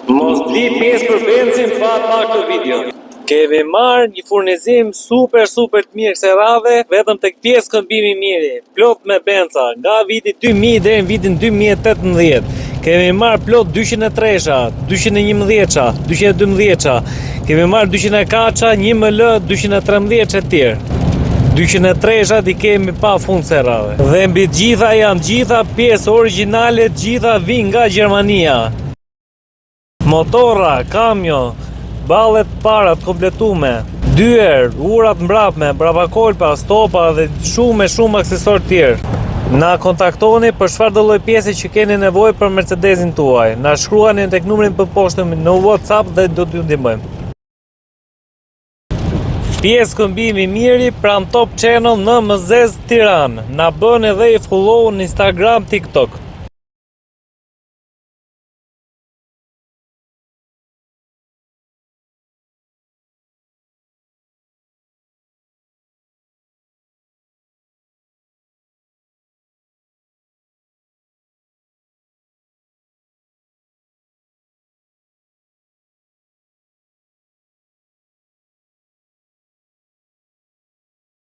Mos bli pjesë për benzin pa këtë video. Kemi marrë një furnizim super të mirë kësaj radhe, vetëm tek pjesë këmbimi i miri, plot me benza, nga viti 2000 deri në vitin 2018. Kemi marrë plot 203-sha, 211-qa, 212-qa, kemi marrë 200K-qa, 1ML, 213 e tjerë. 203-sha i kemi pa fund se radhe. Dhe mbi gjitha janë gjitha pjesë origjinale, gjitha vinë nga Gjermania. Motora, kamio, ballet parat kompletume, dyer, urat mbrapme, brapakolpa, stopa dhe shumë aksesor tjerë. Na kontaktoni për çfarëdo lloj pjese që keni nevojë për Mercedesin tuaj. Na shkruani tek numrin për poshtëm në WhatsApp dhe do t'ju ndihmojmë. Pjesë këmbimi miri pranë Top Channel në Mëzez Tiranë. Na bën edhe i follow në Instagram, TikTok.